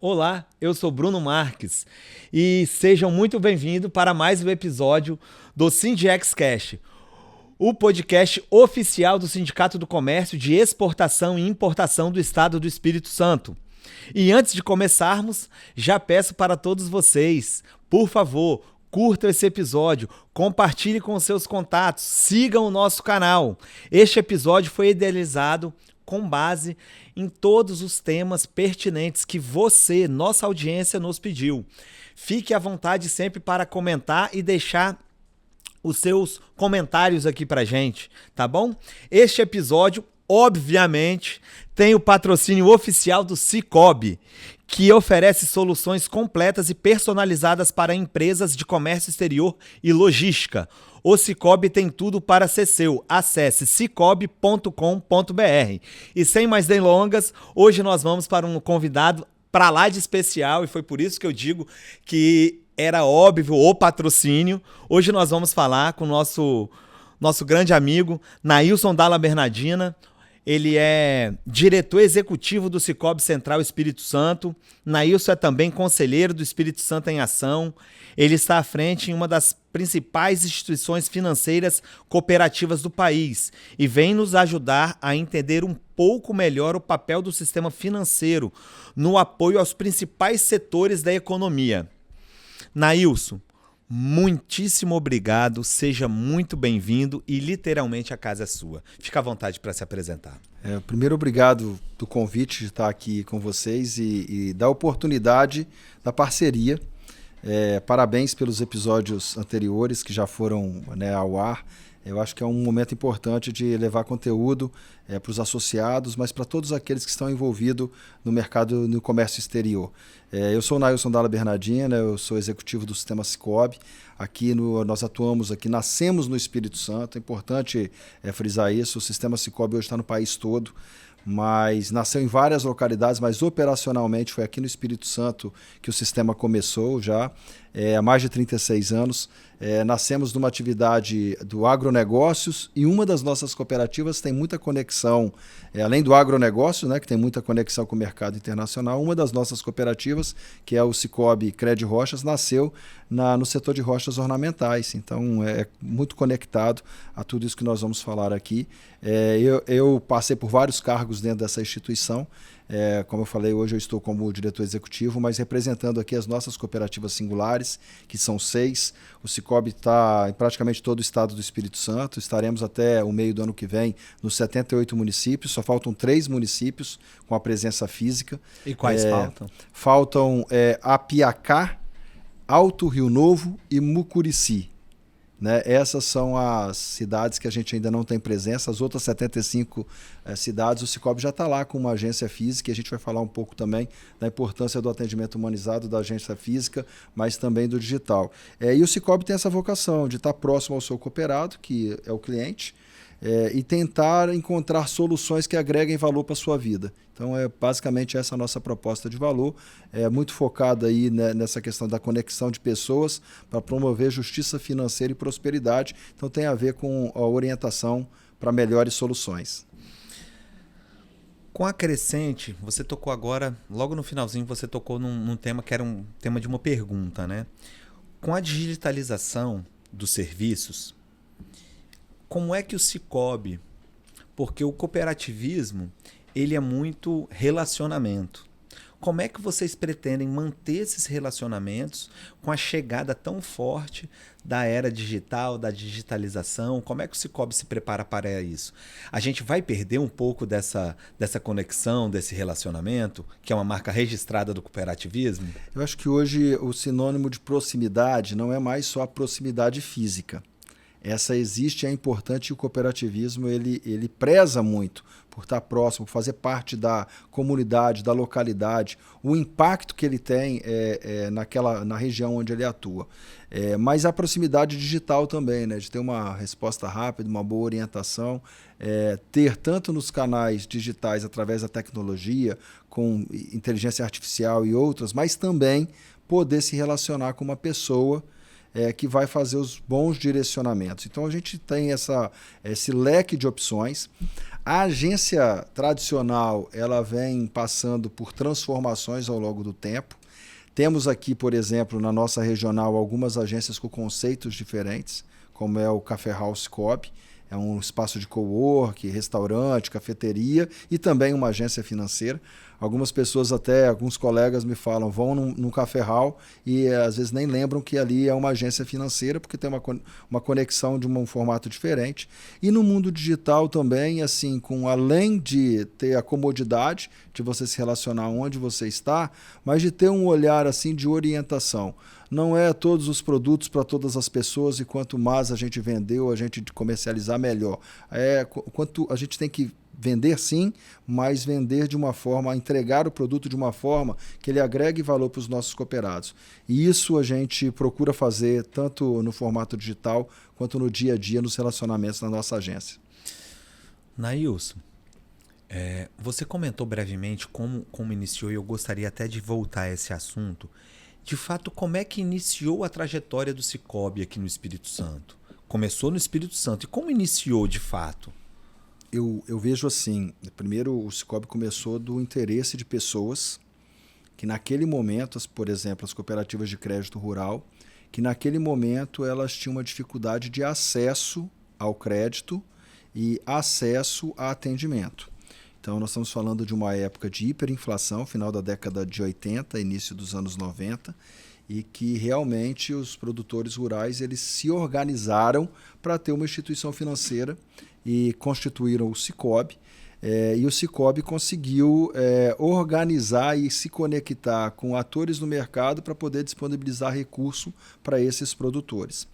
Olá, eu sou Bruno Marques e sejam muito bem-vindos para mais um episódio do SindexCast, o podcast oficial do Sindicato do Comércio de Exportação e Importação do Estado do Espírito Santo. E antes de começarmos, já peço para todos vocês, por favor, curtam esse episódio, compartilhe com seus contatos, sigam o nosso canal. Este episódio foi idealizado com base em todos os temas pertinentes que você, nossa audiência, nos pediu. Fique à vontade sempre para comentar e deixar os seus comentários aqui pra gente, tá bom? Este episódio, obviamente, tem o patrocínio oficial do Sicoob, que oferece soluções completas e personalizadas para empresas de comércio exterior e logística. O Sicoob tem tudo para ser seu. Acesse sicoob.com.br. E sem mais delongas, hoje nós vamos para um convidado para lá de especial, e foi por isso que eu digo que era óbvio o patrocínio. Hoje nós vamos falar com o nosso grande amigo, Nailson Dalla Bernardina. Ele é diretor executivo do Sicoob Central Espírito Santo. Nailson é também conselheiro do Espírito Santo em Ação. Ele está à frente em uma das principais instituições financeiras cooperativas do país e vem nos ajudar a entender um pouco melhor o papel do sistema financeiro no apoio aos principais setores da economia. Nailson, muitíssimo obrigado, seja muito bem-vindo e literalmente a casa é sua. Fica à vontade para se apresentar. Primeiro, obrigado do convite de estar aqui com vocês e da oportunidade da parceria. Parabéns pelos episódios anteriores que já foram, ao ar. Eu acho que é um momento importante de levar conteúdo para os associados, mas para todos aqueles que estão envolvidos no mercado, no comércio exterior. Eu sou o Nailson Dalla Bernardina, eu sou executivo do Sistema Sicoob. Nós atuamos aqui, nascemos no Espírito Santo, é importante frisar isso. O Sistema Sicoob hoje está no país todo, mas nasceu em várias localidades, mas operacionalmente foi aqui no Espírito Santo que o sistema começou já há mais de 36 anos. Nascemos numa atividade do agronegócios e uma das nossas cooperativas tem muita conexão, além do agronegócio, que tem muita conexão com o mercado internacional, uma das nossas cooperativas, que é o Sicoob Cred Rochas, nasceu no setor de rochas ornamentais, então é muito conectado a tudo isso que nós vamos falar aqui. Eu passei por vários cargos dentro dessa instituição. Como eu falei, hoje eu estou como diretor executivo, mas representando aqui as nossas cooperativas singulares, que são 6. O Sicoob está em praticamente todo o estado do Espírito Santo. Estaremos até o meio do ano que vem nos 78 municípios. Só faltam 3 municípios com a presença física. E quais faltam? Faltam Apiacá, Alto Rio Novo e Mucurici. Essas são as cidades que a gente ainda não tem presença. As outras 75 cidades, o Sicoob já está lá com uma agência física, e a gente vai falar um pouco também da importância do atendimento humanizado da agência física, mas também do digital. E o Sicoob tem essa vocação de estar próximo ao seu cooperado, que é o cliente, e tentar encontrar soluções que agreguem valor para a sua vida. Então, basicamente essa a nossa proposta de valor, muito focada aí, nessa questão da conexão de pessoas para promover justiça financeira e prosperidade. Então, tem a ver com a orientação para melhores soluções. Com a crescente, você tocou agora, logo no finalzinho, você tocou num tema que era um tema de uma pergunta, né? Com a digitalização dos serviços, como é que o Sicoob, porque o cooperativismo, ele é muito relacionamento. Como é que vocês pretendem manter esses relacionamentos com a chegada tão forte da era digital, da digitalização? Como é que o Sicoob se prepara para isso? A gente vai perder um pouco dessa conexão, desse relacionamento, que é uma marca registrada do cooperativismo? Eu acho que hoje o sinônimo de proximidade não é mais só a proximidade física. Essa existe, é importante, e o cooperativismo ele preza muito por estar próximo, por fazer parte da comunidade, da localidade, o impacto que ele tem na região onde ele atua. Mas a proximidade digital também, de ter uma resposta rápida, uma boa orientação, ter tanto nos canais digitais através da tecnologia, com inteligência artificial e outras, mas também poder se relacionar com uma pessoa que vai fazer os bons direcionamentos. Então, a gente tem esse leque de opções. A agência tradicional, ela vem passando por transformações ao longo do tempo. Temos aqui, por exemplo, na nossa regional, algumas agências com conceitos diferentes, como é o Café House Cobb. É um espaço de cowork, restaurante, cafeteria e também uma agência financeira. Algumas pessoas até, alguns colegas me falam, vão num café hall e às vezes nem lembram que ali é uma agência financeira, porque tem uma conexão de um formato diferente. E no mundo digital também, assim, além de ter a comodidade de você se relacionar onde você está, mas de ter um olhar assim de orientação. Não é todos os produtos para todas as pessoas e quanto mais a gente vendeu, a gente comercializar, melhor. Quanto a gente tem que vender sim, mas vender de uma forma, entregar o produto de uma forma que ele agregue valor para os nossos cooperados. E isso a gente procura fazer tanto no formato digital quanto no dia a dia, nos relacionamentos na nossa agência. Nailson, você comentou brevemente como iniciou, e eu gostaria até de voltar a esse assunto. De fato, como é que iniciou a trajetória do Sicoob aqui no Espírito Santo? Começou no Espírito Santo. E como iniciou de fato? Eu vejo assim, primeiro o Sicoob começou do interesse de pessoas que naquele momento, por exemplo, as cooperativas de crédito rural, que naquele momento elas tinham uma dificuldade de acesso ao crédito e acesso a atendimento. Então nós estamos falando de uma época de hiperinflação, final da década de 80, início dos anos 90, e que realmente os produtores rurais eles se organizaram para ter uma instituição financeira e constituíram o Sicoob. E o Sicoob conseguiu organizar e se conectar com atores no mercado para poder disponibilizar recurso para esses produtores.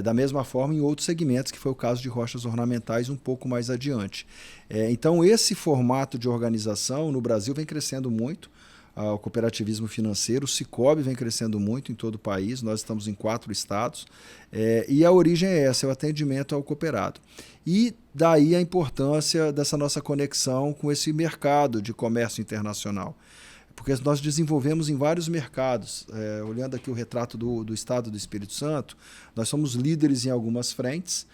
Da mesma forma em outros segmentos, que foi o caso de rochas ornamentais um pouco mais adiante. Então esse formato de organização no Brasil vem crescendo muito. O cooperativismo financeiro, o Sicoob vem crescendo muito em todo o país, nós estamos em 4 estados, e a origem é essa, é o atendimento ao cooperado. E daí a importância dessa nossa conexão com esse mercado de comércio internacional. Porque nós desenvolvemos em vários mercados. Olhando aqui o retrato do estado do Espírito Santo, nós somos líderes em algumas frentes,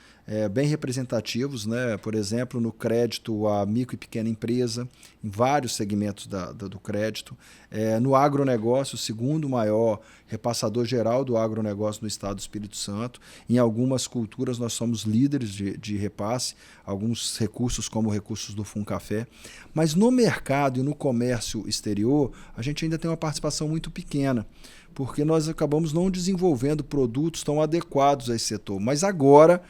bem representativos, né? Por exemplo, no crédito à micro e pequena empresa, em vários segmentos do crédito. No agronegócio, o segundo maior repassador geral do agronegócio no estado do Espírito Santo. Em algumas culturas nós somos líderes de repasse, alguns recursos como recursos do Funcafé. Mas no mercado e no comércio exterior, a gente ainda tem uma participação muito pequena, porque nós acabamos não desenvolvendo produtos tão adequados a esse setor. Mas agora,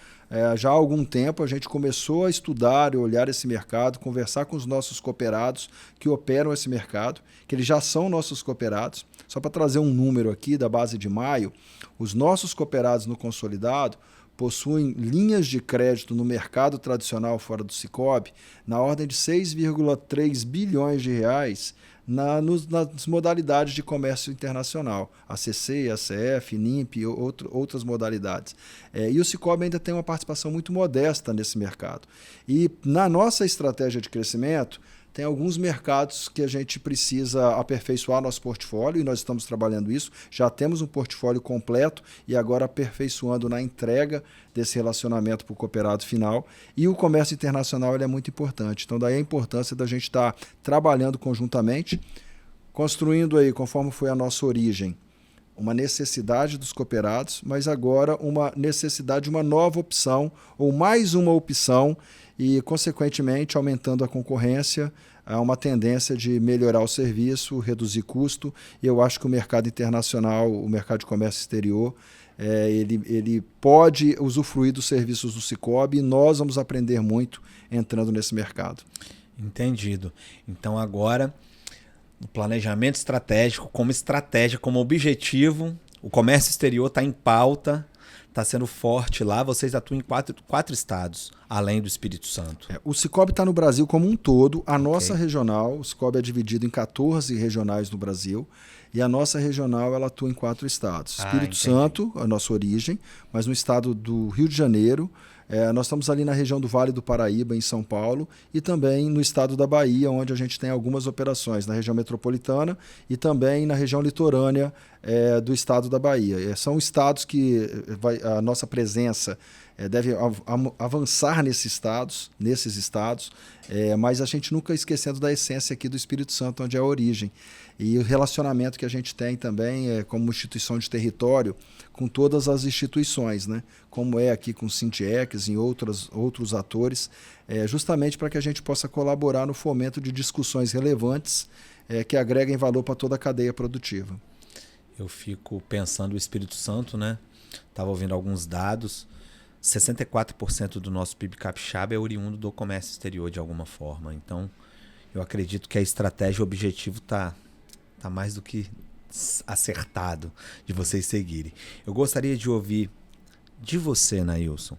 já há algum tempo, a gente começou a estudar e olhar esse mercado, conversar com os nossos cooperados que operam esse mercado, que eles já são nossos cooperados. Só para trazer um número aqui da base de maio, os nossos cooperados no consolidado possuem linhas de crédito no mercado tradicional fora do Sicoob na ordem de 6,3 bilhões de reais nas modalidades de comércio internacional, ACC, ACF, NIMP e outras modalidades. E o Sicoob ainda tem uma participação muito modesta nesse mercado. E na nossa estratégia de crescimento, tem alguns mercados que a gente precisa aperfeiçoar nosso portfólio e nós estamos trabalhando isso. Já temos um portfólio completo e agora aperfeiçoando na entrega desse relacionamento para o cooperado final. E o comércio internacional ele é muito importante. Então daí a importância da gente estar trabalhando conjuntamente, construindo aí, conforme foi a nossa origem, uma necessidade dos cooperados, mas agora uma necessidade de uma nova opção ou mais uma opção e, consequentemente, aumentando a concorrência, há uma tendência de melhorar o serviço, reduzir custo, e eu acho que o mercado internacional, o mercado de comércio exterior, ele pode usufruir dos serviços do Sicoob e nós vamos aprender muito entrando nesse mercado. Entendido. Então agora, no planejamento estratégico, como estratégia, como objetivo, o comércio exterior está em pauta, está sendo forte lá, vocês atuam em quatro estados, além do Espírito Santo. O Sicoob está no Brasil como um todo. A nossa regional, o Sicoob é dividido em 14 regionais no Brasil, e a nossa regional ela atua em 4 estados. Espírito Santo, a nossa origem, mas no estado do Rio de Janeiro, nós estamos ali na região do Vale do Paraíba, em São Paulo, e também no estado da Bahia, onde a gente tem algumas operações, na região metropolitana e também na região litorânea do estado da Bahia. São estados que a nossa presença deve avançar nesses estados, mas a gente nunca esquecendo da essência aqui do Espírito Santo, onde é a origem. E o relacionamento que a gente tem também como instituição de território com todas as instituições, né? Como é aqui com o Sindiex e outros atores, justamente para que a gente possa colaborar no fomento de discussões relevantes que agreguem valor para toda a cadeia produtiva. Eu fico pensando o Espírito Santo, né? Estava ouvindo alguns dados. 64% do nosso PIB capixaba é oriundo do comércio exterior de alguma forma. Então, eu acredito que a estratégia e o objetivo está mais do que acertado de vocês seguirem. Eu gostaria de ouvir de você, Nailson.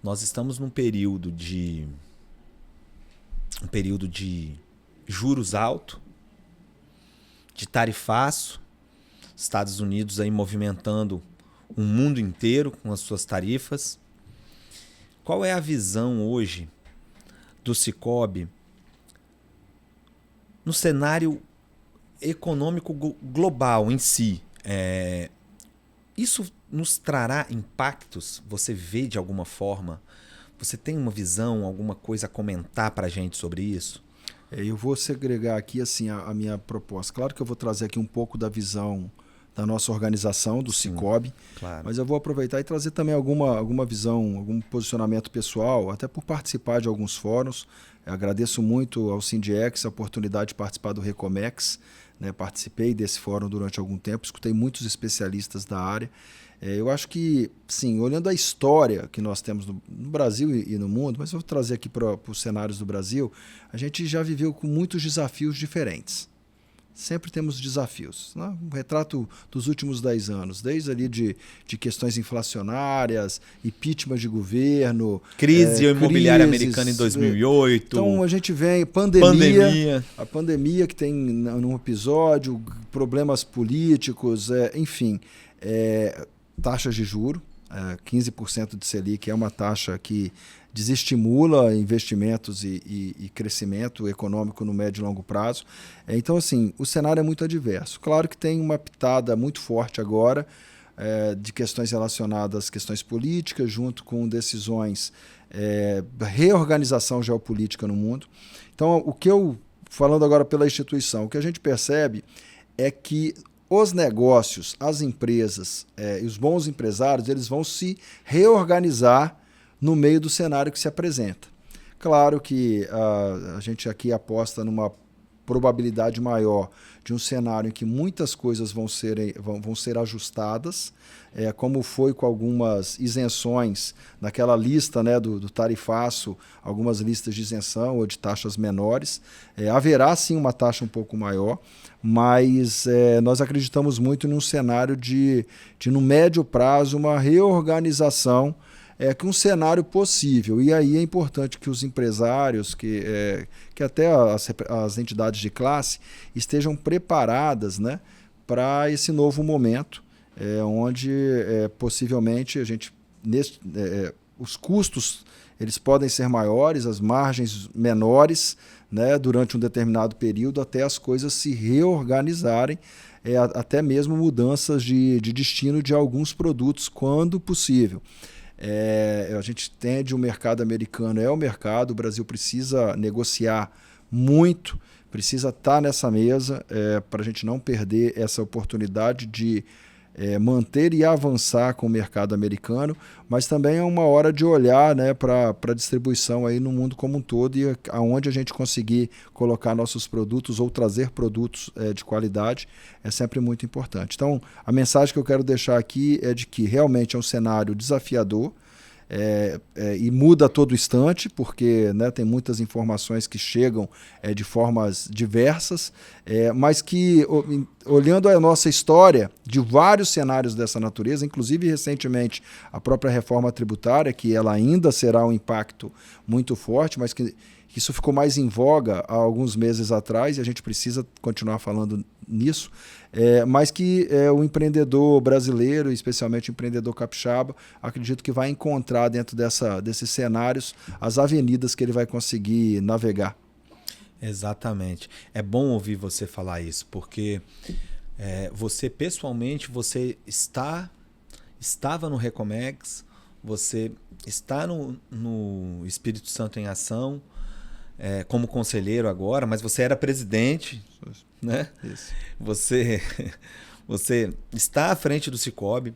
Nós estamos num período de juros altos, de tarifaço, Estados Unidos aí movimentando o mundo inteiro com as suas tarifas. Qual é a visão hoje do Sicoob no cenário econômico global em si? Isso nos trará impactos? Você vê de alguma forma? Você tem uma visão, alguma coisa a comentar para a gente sobre isso? Eu vou segregar aqui assim, a minha proposta. Claro que eu vou trazer aqui um pouco da visão da nossa organização, do Sicoob, claro. Mas eu vou aproveitar e trazer também alguma visão, algum posicionamento pessoal, até por participar de alguns fóruns. Eu agradeço muito ao Sindiex a oportunidade de participar do Recomex, né? Participei desse fórum durante algum tempo, escutei muitos especialistas da área. Eu acho que, sim, olhando a história que nós temos no Brasil e no mundo, mas eu vou trazer aqui para os cenários do Brasil, a gente já viveu com muitos desafios diferentes. Sempre temos desafios, né? Um retrato dos últimos 10 anos, desde ali de questões inflacionárias, impeachment de governo, crise imobiliária americana em 2008. Então a gente vem pandemia, a pandemia que tem num episódio, problemas políticos, enfim, taxas de juro, 15% de Selic é uma taxa que desestimula investimentos e crescimento econômico no médio e longo prazo. Então, assim, o cenário é muito adverso. Claro que tem uma pitada muito forte agora de questões relacionadas às questões políticas, junto com decisões, reorganização geopolítica no mundo. Então, falando agora pela instituição, o que a gente percebe é que os negócios, as empresas e os bons empresários, eles vão se reorganizar no meio do cenário que se apresenta. Claro que a gente aqui aposta numa probabilidade maior de um cenário em que muitas coisas vão ser ajustadas, como foi com algumas isenções naquela lista, né, do tarifaço, algumas listas de isenção ou de taxas menores. Haverá sim uma taxa um pouco maior, mas nós acreditamos muito num cenário de no médio prazo, uma reorganização que um cenário possível. E aí é importante que os empresários, que até as entidades de classe estejam preparadas, né, para esse novo momento, onde possivelmente os custos eles podem ser maiores, as margens menores, né, durante um determinado período, até as coisas se reorganizarem, até mesmo mudanças de destino de alguns produtos, quando possível. A gente entende o mercado americano é o mercado, o Brasil precisa negociar muito, precisa estar nessa mesa para a gente não perder essa oportunidade de manter e avançar com o mercado americano, mas também é uma hora de olhar, né, para a distribuição aí no mundo como um todo e aonde a gente conseguir colocar nossos produtos ou trazer produtos de qualidade é sempre muito importante. Então, a mensagem que eu quero deixar aqui é de que realmente é um cenário desafiador, e muda a todo instante, porque, né, tem muitas informações que chegam de formas diversas, mas que, olhando a nossa história de vários cenários dessa natureza, inclusive recentemente a própria reforma tributária, que ela ainda será um impacto muito forte, mas que isso ficou mais em voga há alguns meses atrás, e a gente precisa continuar falando nisso, mas que o empreendedor brasileiro, especialmente o empreendedor capixaba, acredito que vai encontrar dentro desses cenários as avenidas que ele vai conseguir navegar. Exatamente. É bom ouvir você falar isso, porque você pessoalmente estava no Recomex, você está no Espírito Santo em Ação, como conselheiro agora, mas você era presidente, né? Isso. Você está à frente do Cicobi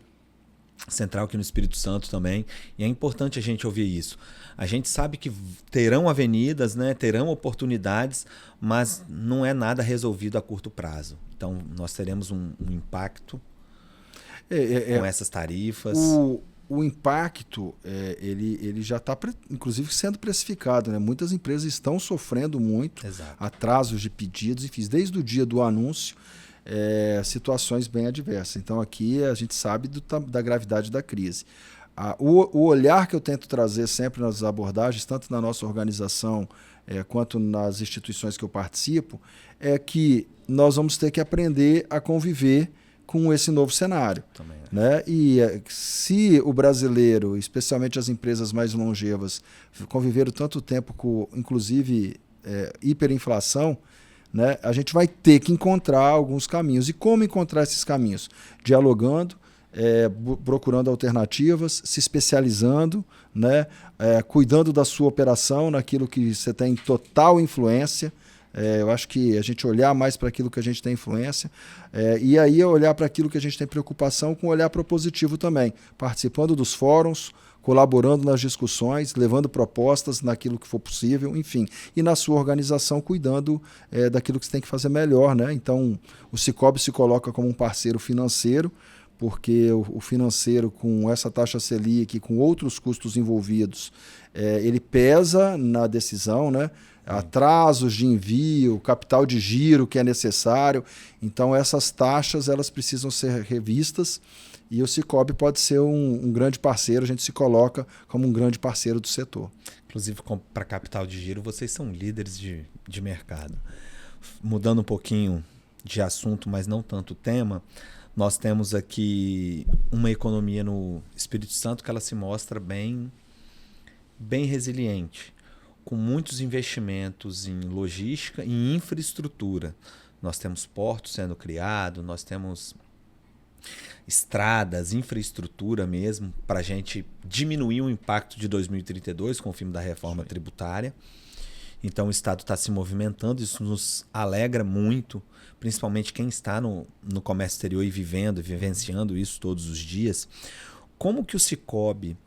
Central aqui no Espírito Santo também, e é importante a gente ouvir isso. A gente sabe que terão avenidas, né, terão oportunidades, mas não é nada resolvido a curto prazo. Então, nós teremos um impacto com essas tarifas. O impacto, ele já está, inclusive, sendo precificado, né? Muitas empresas estão sofrendo muito, Exato. atrasos de pedidos, enfim, desde o dia do anúncio, situações bem adversas. Então, aqui a gente sabe da gravidade da crise. O olhar que eu tento trazer sempre nas abordagens, tanto na nossa organização quanto nas instituições que eu participo, é que nós vamos ter que aprender a conviver com esse novo cenário. Também é. Né? E se o brasileiro, especialmente as empresas mais longevas, conviveram tanto tempo com, inclusive, hiperinflação, né? A gente vai ter que encontrar alguns caminhos. E como encontrar esses caminhos? Dialogando, procurando alternativas, se especializando, né? Cuidando da sua operação, naquilo que você tem total influência. Eu acho que a gente olhar mais para aquilo que a gente tem influência e aí olhar para aquilo que a gente tem preocupação com um olhar propositivo também, participando dos fóruns, colaborando nas discussões, levando propostas naquilo que for possível, enfim, e na sua organização cuidando daquilo que você tem que fazer melhor, né? Então, o Cicobi se coloca como um parceiro financeiro, porque o financeiro, com essa taxa Selic, com outros custos envolvidos, ele pesa na decisão, né? Atrasos de envio, capital de giro que é necessário. Então, essas taxas elas precisam ser revistas e o Cicobi pode ser um grande parceiro, a gente se coloca como um grande parceiro do setor. Inclusive, para capital de giro, vocês são líderes de mercado. Mudando um pouquinho de assunto, mas não tanto tema, nós temos aqui uma economia no Espírito Santo que ela se mostra bem resiliente, com muitos investimentos em logística e em infraestrutura. Nós temos portos sendo criados, nós temos estradas, infraestrutura mesmo, para a gente diminuir o impacto de 2032 com o fim da reforma tributária. Então o Estado está se movimentando, isso nos alegra muito, principalmente quem está no comércio exterior e vivenciando isso todos os dias. Como que o Cicobi,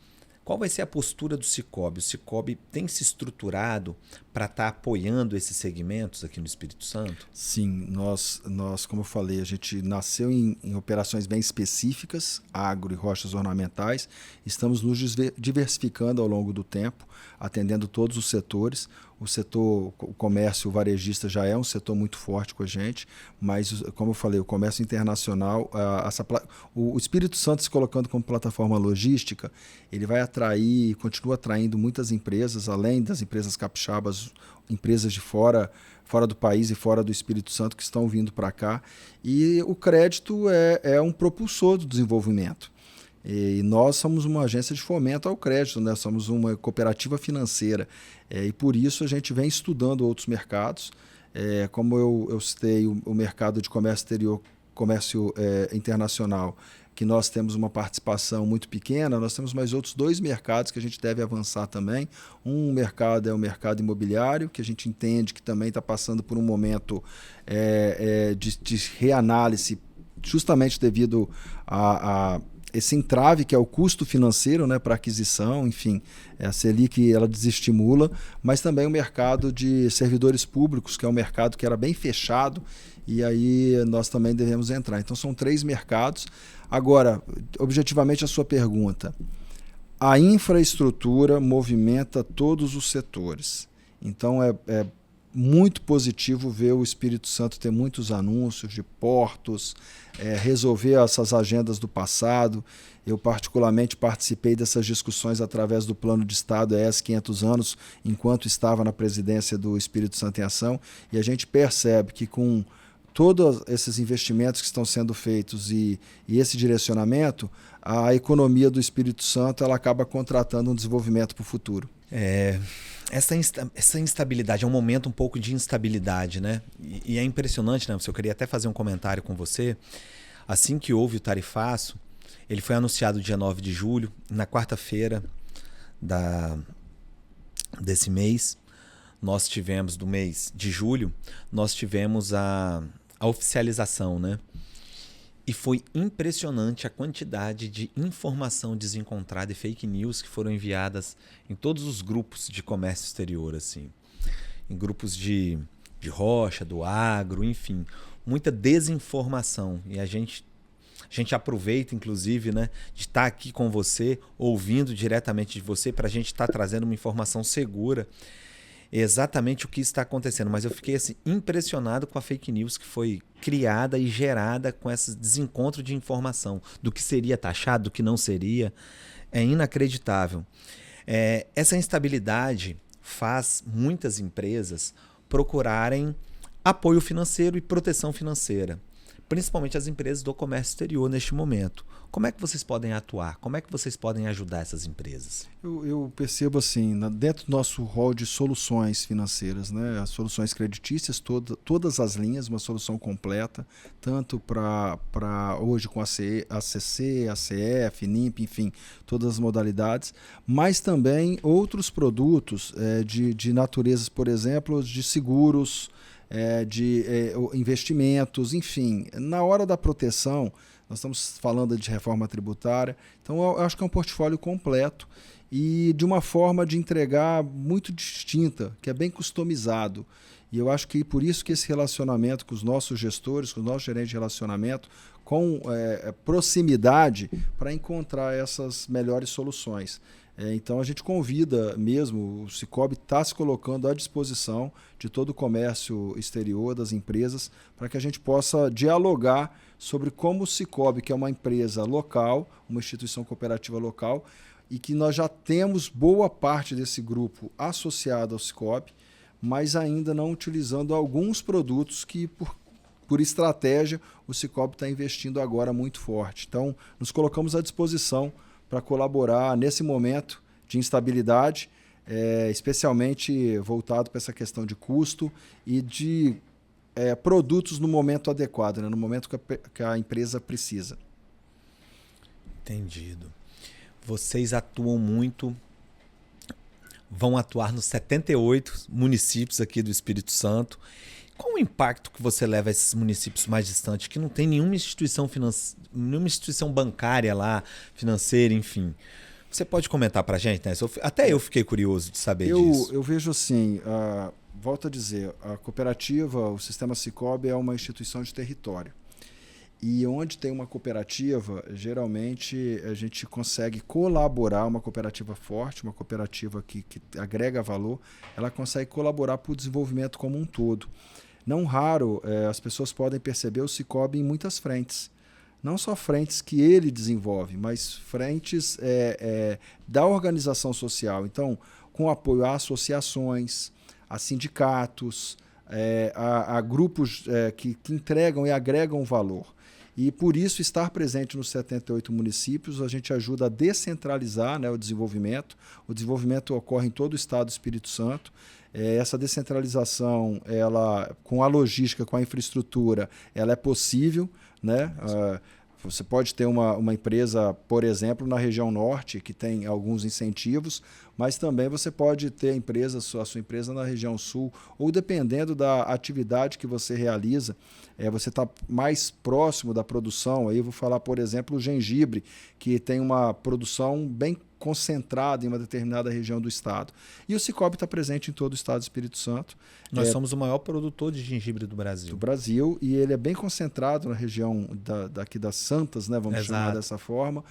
qual vai ser a postura do Cicobi? O Cicobi tem se estruturado para estar apoiando esses segmentos aqui no Espírito Santo? Sim, nós como eu falei, a gente nasceu em operações bem específicas, agro e rochas ornamentais, estamos nos diversificando ao longo do tempo, atendendo todos os setores. O comércio varejista já é um setor muito forte com a gente, mas, como eu falei, o comércio internacional, o Espírito Santo se colocando como plataforma logística, ele vai atrair, continua atraindo muitas empresas, além das empresas capixabas, empresas de fora do país e fora do Espírito Santo que estão vindo para cá. E o crédito é um propulsor do desenvolvimento. E nós somos uma agência de fomento ao crédito, né? Somos uma cooperativa financeira e por isso a gente vem estudando outros mercados. Como eu citei, o mercado de comércio exterior, comércio internacional, que nós temos uma participação muito pequena, nós temos mais outros 2 mercados que a gente deve avançar também. Um mercado é o mercado imobiliário, que a gente entende que também está passando por um momento de reanálise, justamente devido a esse entrave que é o custo financeiro, né, para aquisição, enfim, a Selic ela desestimula, mas também o mercado de servidores públicos, que é um mercado que era bem fechado, e aí nós também devemos entrar. Então são 3 mercados. Agora, objetivamente a sua pergunta, a infraestrutura movimenta todos os setores, então é muito positivo ver o Espírito Santo ter muitos anúncios de portos, resolver essas agendas do passado. Eu particularmente participei dessas discussões através do Plano de Estado ES 500 anos, enquanto estava na presidência do Espírito Santo em Ação, e a gente percebe que com todos esses investimentos que estão sendo feitos e esse direcionamento, a economia do Espírito Santo ela acaba contratando um desenvolvimento para o futuro. Essa instabilidade, é um momento um pouco de instabilidade, né? E é impressionante, né? Eu queria até fazer um comentário com você. Assim que houve o tarifaço, Ele foi anunciado dia 9 de julho, na quarta-feira desse mês. Nós tivemos, do mês de julho, nós tivemos a oficialização, né? E foi impressionante a quantidade de informação desencontrada e fake news que foram enviadas em todos os grupos de comércio exterior, assim. Em grupos de rocha, do agro, enfim. Muita desinformação. E a gente aproveita, inclusive, né, de estar aqui com você, ouvindo diretamente de você, para a gente estar trazendo uma informação segura. Exatamente o que está acontecendo, mas eu fiquei assim, impressionado com a fake news que foi criada e gerada com esse desencontro de informação, do que seria taxado, do que não seria. É inacreditável. Essa instabilidade faz muitas empresas procurarem apoio financeiro e proteção financeira, principalmente as empresas do comércio exterior neste momento. Como é que vocês podem atuar? Como é que vocês podem ajudar essas empresas? Eu percebo assim, dentro do nosso rol de soluções financeiras, né, as soluções creditícias, todas as linhas, uma solução completa, tanto para hoje com a ACC, ACF, NIMP, enfim, todas as modalidades, mas também outros produtos de naturezas, por exemplo, de seguros, de investimentos, enfim. Na hora da proteção, nós estamos falando de reforma tributária, então eu acho que é um portfólio completo e de uma forma de entregar muito distinta, que é bem customizado. E eu acho que por isso que esse relacionamento com os nossos gestores, com os nossos gerentes de relacionamento, com proximidade para encontrar essas melhores soluções. Então a gente convida mesmo, o Sicoob está se colocando à disposição de todo o comércio exterior das empresas para que a gente possa dialogar sobre como o Sicoob, que é uma empresa local, uma instituição cooperativa local, e que nós já temos boa parte desse grupo associado ao Sicoob, mas ainda não utilizando alguns produtos que, por estratégia, o Sicoob está investindo agora muito forte. Então, nos colocamos à disposição para colaborar nesse momento de instabilidade, especialmente voltado para essa questão de custo e de produtos no momento adequado, né? No momento que a empresa precisa. Entendido. Vocês atuam muito, vão atuar nos 78 municípios aqui do Espírito Santo. Qual o impacto que você leva a esses municípios mais distantes, que não tem nenhuma instituição bancária lá, financeira, enfim? Você pode comentar para a gente, né? Até eu fiquei curioso de saber disso. Eu vejo assim, volto a dizer, a cooperativa, o Sistema Sicoob é uma instituição de território. E onde tem uma cooperativa, geralmente a gente consegue colaborar, uma cooperativa forte, uma cooperativa que agrega valor, ela consegue colaborar para o desenvolvimento como um todo. Não raro, as pessoas podem perceber o Sicoob em muitas frentes. Não só frentes que ele desenvolve, mas frentes da organização social. Então, com apoio a associações, a sindicatos, a grupos que entregam e agregam valor. E, por isso, estar presente nos 78 municípios, a gente ajuda a descentralizar, né, o desenvolvimento. O desenvolvimento ocorre em todo o estado do Espírito Santo. Essa descentralização, ela, com a logística, com a infraestrutura, ela é possível, né? Você pode ter uma empresa, por exemplo, na região norte, que tem alguns incentivos, mas também você pode ter a sua empresa na região sul, ou dependendo da atividade que você realiza, você está mais próximo da produção. Aí eu vou falar, por exemplo, o gengibre, que tem uma produção bem concentrada em uma determinada região do estado. E o Sicoob está presente em todo o estado do Espírito Santo. Nós somos o maior produtor de gengibre do Brasil. Do Brasil, e ele é bem concentrado na região daqui das Santas, né, vamos chamar dessa forma.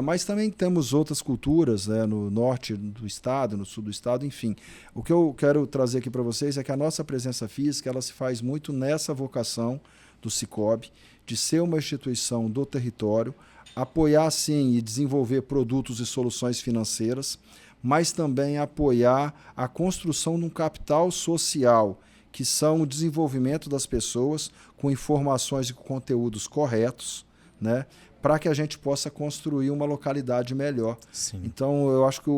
Mas também temos outras culturas, né, no norte do estado, no sul do estado, enfim. O que eu quero trazer aqui para vocês é que a nossa presença física ela se faz muito nessa vocação do Sicoob, de ser uma instituição do território, apoiar sim e desenvolver produtos e soluções financeiras, mas também apoiar a construção de um capital social, que são o desenvolvimento das pessoas com informações e conteúdos corretos, né, para que a gente possa construir uma localidade melhor. Sim. Então, eu acho que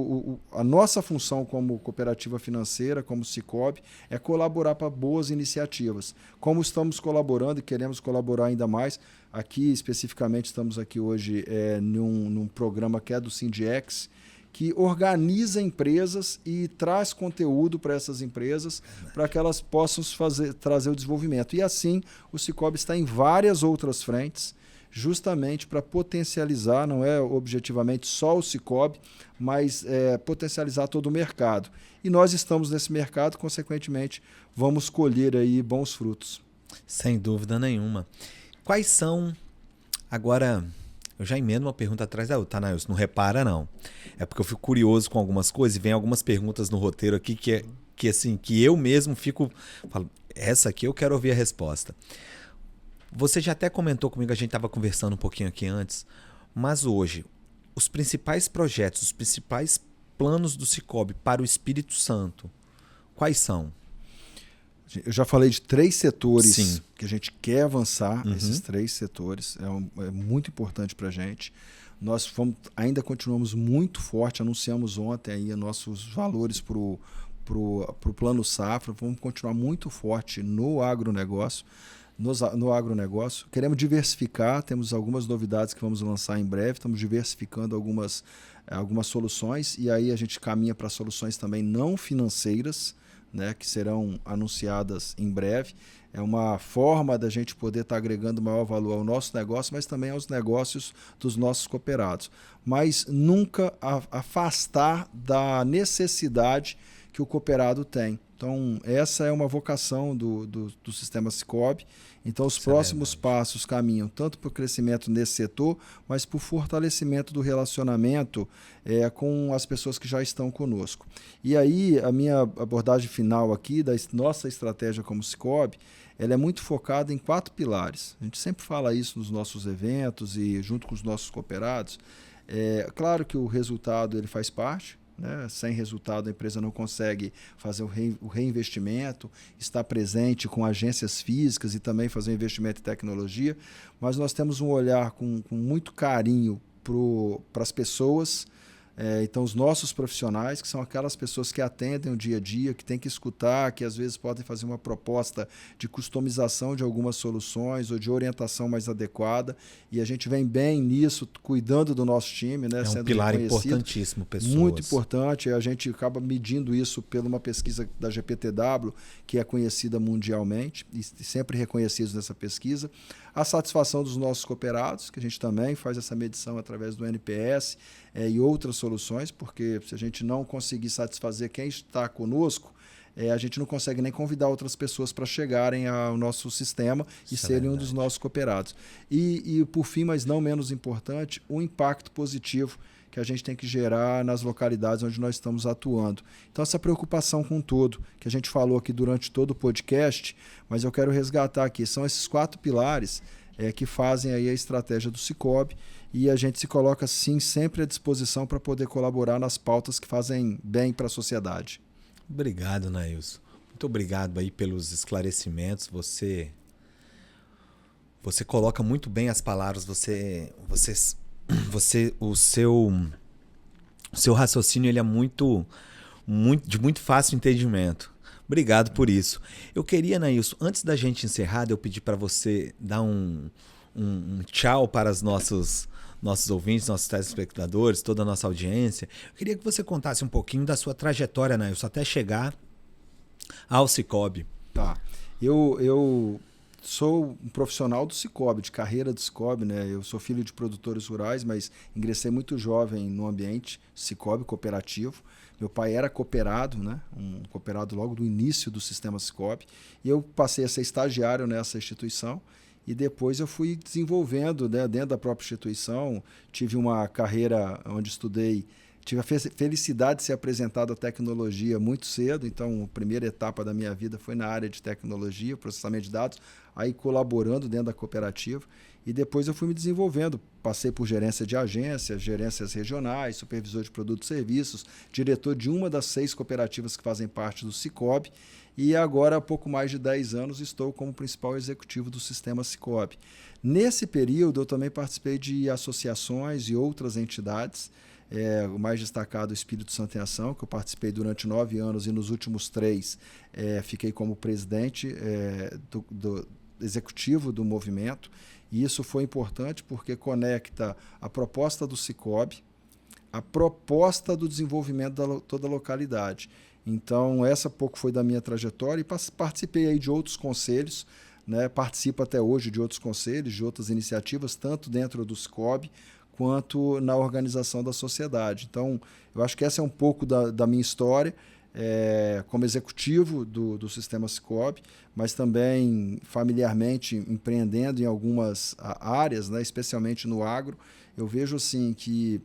a nossa função como cooperativa financeira, como Sicoob, é colaborar para boas iniciativas. Como estamos colaborando e queremos colaborar ainda mais, aqui especificamente estamos aqui hoje num programa que é do Sindiex, que organiza empresas e traz conteúdo para essas empresas para que elas possam trazer o desenvolvimento. E assim, o Sicoob está em várias outras frentes, justamente para potencializar, não é objetivamente só o Sicoob, mas potencializar todo o mercado. E nós estamos nesse mercado, consequentemente, vamos colher aí bons frutos. Sem dúvida nenhuma. Quais são, agora, eu já emendo uma pergunta atrás da outra, Nailson, não repara não. É porque eu fico curioso com algumas coisas e vem algumas perguntas no roteiro aqui que eu mesmo falo, essa aqui eu quero ouvir a resposta. Você já até comentou comigo, a gente estava conversando um pouquinho aqui antes, mas hoje, os principais projetos, os principais planos do Sicoob para o Espírito Santo, quais são? Eu já falei de 3 setores Sim. que a gente quer avançar, esses 3 setores, é muito importante para a gente. Nós ainda continuamos muito forte, anunciamos ontem aí nossos valores para o Plano Safra, vamos continuar muito forte no agronegócio. No agronegócio. Queremos diversificar, temos algumas novidades que vamos lançar em breve, estamos diversificando algumas soluções e aí a gente caminha para soluções também não financeiras, né, que serão anunciadas em breve. É uma forma da gente poder estar agregando maior valor ao nosso negócio, mas também aos negócios dos nossos cooperados. Mas nunca afastar da necessidade que o cooperado tem. Então, essa é uma vocação do sistema Sicoob. Então, os próximos passos caminham tanto para o crescimento nesse setor, mas para o fortalecimento do relacionamento com as pessoas que já estão conosco. E aí, a minha abordagem final aqui, da nossa estratégia como Sicoob, ela é muito focada em 4 pilares. A gente sempre fala isso nos nossos eventos e junto com os nossos cooperados. Claro que o resultado ele faz parte, né? Sem resultado, a empresa não consegue fazer o reinvestimento, estar presente com agências físicas e também fazer um investimento em tecnologia. Mas nós temos um olhar com muito carinho para as pessoas. Então, os nossos profissionais, que são aquelas pessoas que atendem o dia a dia, que têm que escutar, que às vezes podem fazer uma proposta de customização de algumas soluções ou de orientação mais adequada. E a gente vem bem nisso, cuidando do nosso time, né? É um sendo pilar reconhecido. Importantíssimo, pessoas. Muito importante. A gente acaba medindo isso por uma pesquisa da GPTW, que é conhecida mundialmente e sempre reconhecidos nessa pesquisa. A satisfação dos nossos cooperados, que a gente também faz essa medição através do NPS e outras soluções, porque se a gente não conseguir satisfazer quem está conosco, a gente não consegue nem convidar outras pessoas para chegarem ao nosso sistema e serem um dos nossos cooperados. E por fim, mas não menos importante, o impacto positivo que a gente tem que gerar nas localidades onde nós estamos atuando. Então, essa preocupação com tudo, que a gente falou aqui durante todo o podcast, mas eu quero resgatar aqui, são esses 4 pilares que fazem aí a estratégia do Sicoob e a gente se coloca, sim, sempre à disposição para poder colaborar nas pautas que fazem bem para a sociedade. Obrigado, Nailson. Muito obrigado aí pelos esclarecimentos. Você coloca muito bem as palavras, o seu raciocínio ele é de muito fácil entendimento. Obrigado por isso. Eu queria, Nailson, antes da gente encerrar, eu pedi para você dar um tchau para os nossos ouvintes, nossos telespectadores, toda a nossa audiência. Eu queria que você contasse um pouquinho da sua trajetória, Nailson, até chegar ao Sicoob. Tá. Eu sou um profissional do Sicoob, de carreira do Sicoob, né? Eu sou filho de produtores rurais, mas ingressei muito jovem no ambiente Sicoob cooperativo. Meu pai era cooperado, né? Um cooperado logo do início do sistema Sicoob. E eu passei a ser estagiário nessa instituição e depois eu fui desenvolvendo, né, dentro da própria instituição. Tive uma carreira onde estudei tive a felicidade de ser apresentado à tecnologia muito cedo, então a primeira etapa da minha vida foi na área de tecnologia, processamento de dados, aí colaborando dentro da cooperativa, e depois eu fui me desenvolvendo, passei por gerência de agências, gerências regionais, supervisor de produtos e serviços, diretor de uma das 6 cooperativas que fazem parte do Sicoob, e agora há pouco mais de 10 anos estou como principal executivo do sistema Sicoob. Nesse período eu também participei de associações e outras entidades, o mais destacado, o Espírito Santo em Ação, que eu participei durante 9 anos e nos últimos 3 fiquei como presidente do executivo do movimento. E isso foi importante porque conecta a proposta do Sicoob, a proposta do desenvolvimento de toda a localidade. Então, essa pouco foi da minha trajetória e participei aí de outros conselhos, né? Participo até hoje de outros conselhos, de outras iniciativas, tanto dentro do Sicoob quanto na organização da sociedade. Então, eu acho que essa é um pouco da minha história como executivo do sistema Sicoob, mas também familiarmente empreendendo em algumas áreas, né, especialmente no agro. Eu vejo assim que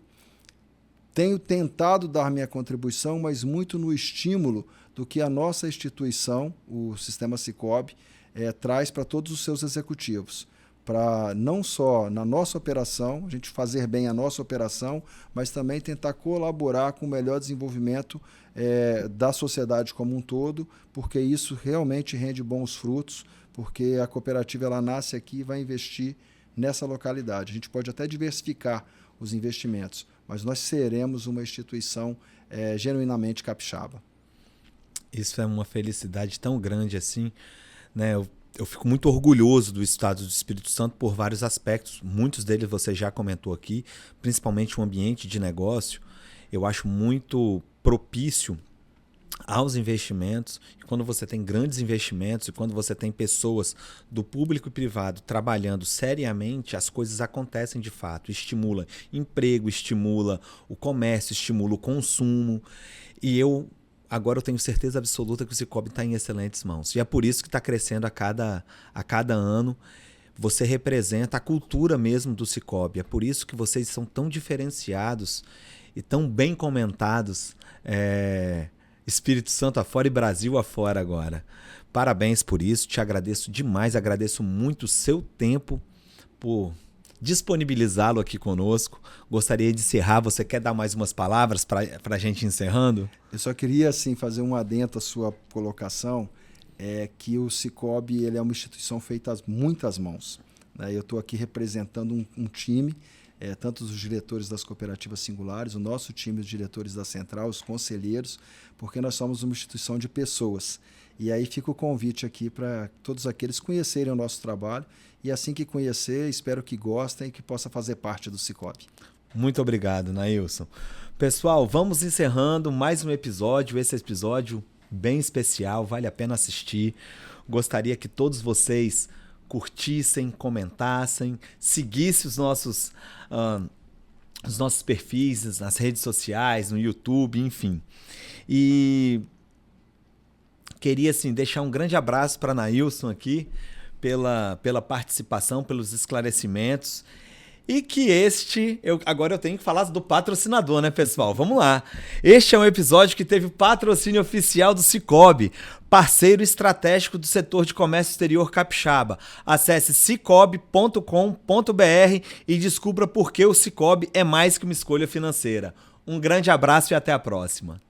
tenho tentado dar minha contribuição, mas muito no estímulo do que a nossa instituição, o sistema Sicoob, traz para todos os seus executivos, para não só na nossa operação, a gente fazer bem a nossa operação, mas também tentar colaborar com o melhor desenvolvimento da sociedade como um todo, porque isso realmente rende bons frutos, porque a cooperativa ela nasce aqui e vai investir nessa localidade. A gente pode até diversificar os investimentos, mas nós seremos uma instituição genuinamente capixaba. Isso é uma felicidade tão grande assim, né? Eu fico muito orgulhoso do estado do Espírito Santo por vários aspectos. Muitos deles você já comentou aqui, principalmente o ambiente de negócio. Eu acho muito propício aos investimentos. E quando você tem grandes investimentos e quando você tem pessoas do público e privado trabalhando seriamente, as coisas acontecem de fato. Estimula emprego, estimula o comércio, estimula o consumo. E agora eu tenho certeza absoluta que o Sicoob está em excelentes mãos. E é por isso que está crescendo a cada ano. Você representa a cultura mesmo do Sicoob. É por isso que vocês são tão diferenciados e tão bem comentados, Espírito Santo afora e Brasil afora agora. Parabéns por isso, te agradeço demais, agradeço muito o seu tempo por disponibilizá-lo aqui conosco. Gostaria de encerrar, você quer dar mais umas palavras para a gente encerrando? Eu só queria assim, fazer um adendo à sua colocação, que o Sicoob ele é uma instituição feita a muitas mãos, né? Eu estou aqui representando um time, tanto os diretores das cooperativas singulares, o nosso time de diretores da Central, os conselheiros, porque nós somos uma instituição de pessoas. E aí fica o convite aqui para todos aqueles conhecerem o nosso trabalho e assim que conhecer, espero que gostem e que possa fazer parte do Sicoob. Muito obrigado, Nailson. Pessoal, vamos encerrando mais um episódio, esse episódio bem especial, vale a pena assistir. Gostaria que todos vocês curtissem, comentassem, seguissem os nossos perfis nas redes sociais, no YouTube, enfim. E queria assim, deixar um grande abraço para Nailson aqui, pela participação, pelos esclarecimentos. E que agora eu tenho que falar do patrocinador, né, pessoal? Vamos lá. Este é um episódio que teve o patrocínio oficial do Sicoob, parceiro estratégico do setor de comércio exterior capixaba. Acesse sicoob.com.br e descubra por que o Sicoob é mais que uma escolha financeira. Um grande abraço e até a próxima.